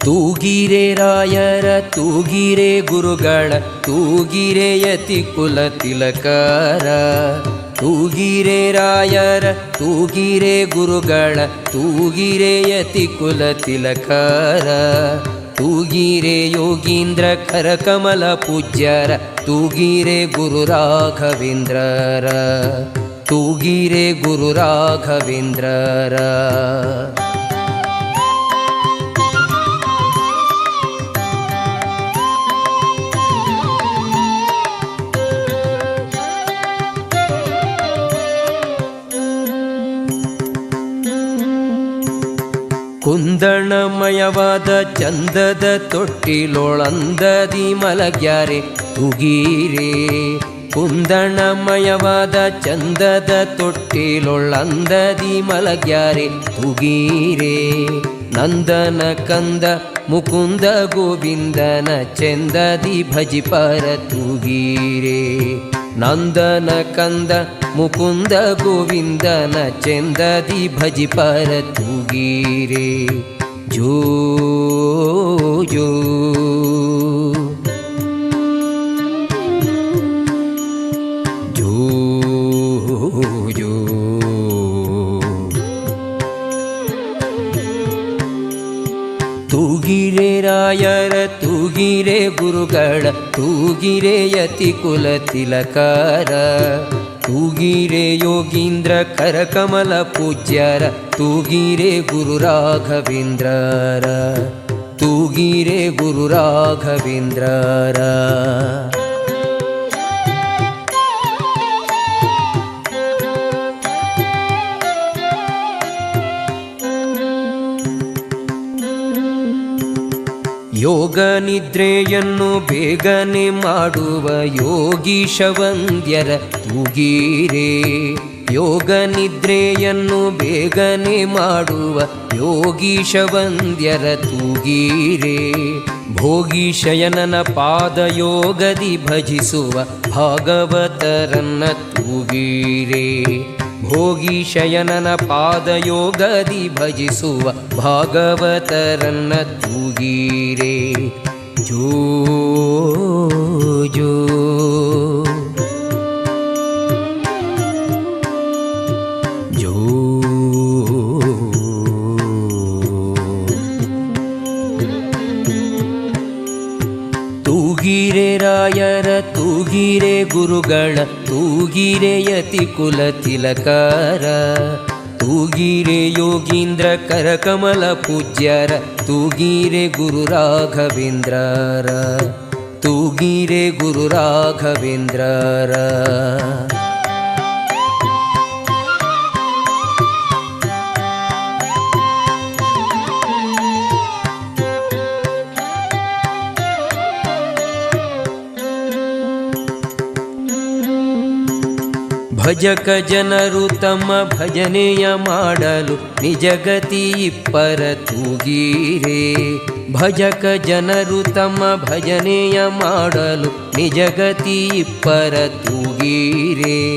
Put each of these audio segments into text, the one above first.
ತೂಗಿರೆ ರಾಯರ ತೂಗಿರೆ ಗುರುಗಳ ತೂಗಿರೆ ಯತಿ ಕುಲ ತಿಲಕರ. ತೂಗಿರೆ ರಾಯರ ತೂಗಿರೆ ಗುರುಗಳ ತೂಗಿರೆ ಯತಿ ಕುಲ ತಿಲಕರ. ತೂಗಿರೆ ಯೋಗೀಂದ್ರ ಕರಕಮಲ ಪೂಜ್ಯರ ತೂಗಿರೆ ಗುರು ರಾಘವೇಂದ್ರರ. ತೂಗಿರೆ ಗುರು ರಾಘವೇಂದ್ರರ. ಕುಂದಣಮಯವಾದ ಚಂದದ ತೊಟ್ಟಿಲೊಳಂದದಿ ಮಲಗ್ಯಾರೆ ತೂಗಿರೆ. ಕುಂದಣಮಯವಾದ ಚಂದದ ತೊಟ್ಟಿಲೊಳಂದದಿ ಮಲಗ್ಯಾರೆ ತೂಗಿರೆ. ನಂದನ ಕಂದ ಮುಕುಂದ ಗೋವಿಂದನ ಚೆಂದದಿ ಭಜಿಪರ ತೂಗಿರೆ. ನಂದನ ಕಂದ ಮುಕುಂದ ಗೋವಿಂದನ ಚೆಂದದಿ ಭಜಿಪರ ತೂಗಿರೆ. ಜೋ ಜೋ ಜೋ ಜೋ. ತೂಗಿರೆ ರಾಯರ ತೂಗಿರೆ ಗುರುಗಳ ತೂಗಿರೆ ಯತಿ ಕುಲ ತಿಲಕರ. ತೂಗಿರೆ ಯೋಗೀಂದ್ರ ಕರಕಮಲ ಪೂಜ್ಯರ ತೂಗಿರೆ ಗುರು ರಾಘವೇಂದ್ರರ. ತೂಗಿರೆ ಗುರು ರಾಘವೇಂದ್ರರ. ಯೋಗ ನಿದ್ರೆಯನ್ನು ಬೇಗನೆ ಮಾಡುವ ಯೋಗೀಶ ವಂದ್ಯರ ತೂಗಿರೆ. ಯೋಗ ನಿದ್ರೆಯನ್ನು ಬೇಗನೆ ಮಾಡುವ ಯೋಗೀಶ ವಂದ್ಯರ ತೂಗಿರೆ. ಭೋಗೀಶಯನನ ಪಾದಯೋಗದಿ ಭಜಿಸುವ ಭಾಗವತರನ್ನ ತೂಗಿರೆ. ಭೋಗೀಶಯನನ ಪಾದಯೋಗದಿ ಭಜಿಸುವ ಭಾಗವತರನ್ನ ತೂಗಿರೆ. ಜೋ ಜೋ ಜೋ. ತೂಗಿರೆ ರಾಯರ ತೂಗಿರೆ ಗುರುಗಳ ತೂಗಿರೆ ಯತಿ ಕುಲ ತಿಲಕರ. ತೂಗಿರೆ ಯೋಗೀಂದ್ರ ಕರಕಮಲ ಪೂಜ್ಯರ ತೂಗಿರೆ ಗುರು ರಾಘವೇಂದ್ರರ. ತೂಗಿರೆ ಗುರು ರಾಘವೇಂದ್ರರ. ಭಜಕ ಜನರು ತಮ್ಮ ಭಜನೆಯ ಮಾಡಲು ನಿಜಗತಿ ಇಪ್ಪರ ತೂಗಿರೆ. ಭಜಕ ಜನರು ತಮ್ಮ ಭಜನೆಯ ಮಾಡಲು ನಿಜಗತಿ ಇಪ್ಪರ ತೂಗಿರೆ.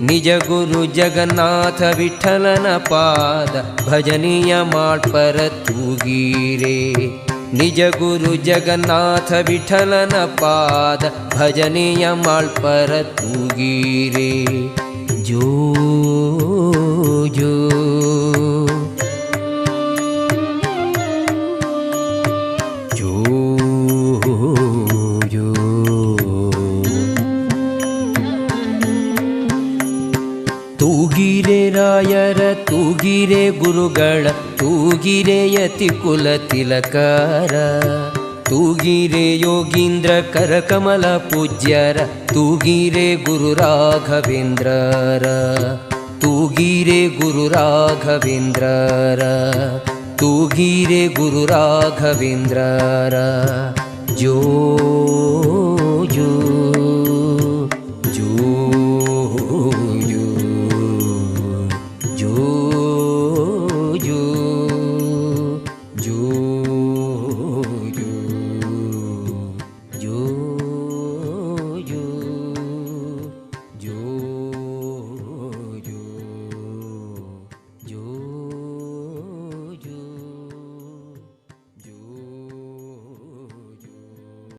ನಿಜ ಗುರು ಜಗನ್ನಾಥ ವಿಠಲನ ಪಾದ ಭಜನೆಯ ಮಾಡ್ಪರ ತೂಗಿರೆ. ನಿಜ ಗುರು ಜಗನ್ನಾಥ ವಿಠಲನ ಪಾದ ಭಜನೆಯ ಮಾಳ್ಪರ ತೂಗಿರೆ. ಜೋ ಜೋ ಜೋ ಜೋ. ತೂಗಿರೆ ರಾಯರ ತೂಗಿರೆ ಗುರುಗಳ ತೂಗಿರೆ ಯತಿ ಕುಲ ತಿಲಕರ. ತೂಗಿರೆ ಯೋಗೀಂದ್ರ ಕರಕಮಲ ಪೂಜ್ಯರ ತೂಗಿರೆ ಗುರು ರಾಘವೇಂದ್ರರ. ತೂಗಿರೆ ಗುರು ರಾಘವೇಂದ್ರರ. ತೂಗಿರೆ ಗುರು ರಾಘವೇಂದ್ರರ. ಜೋ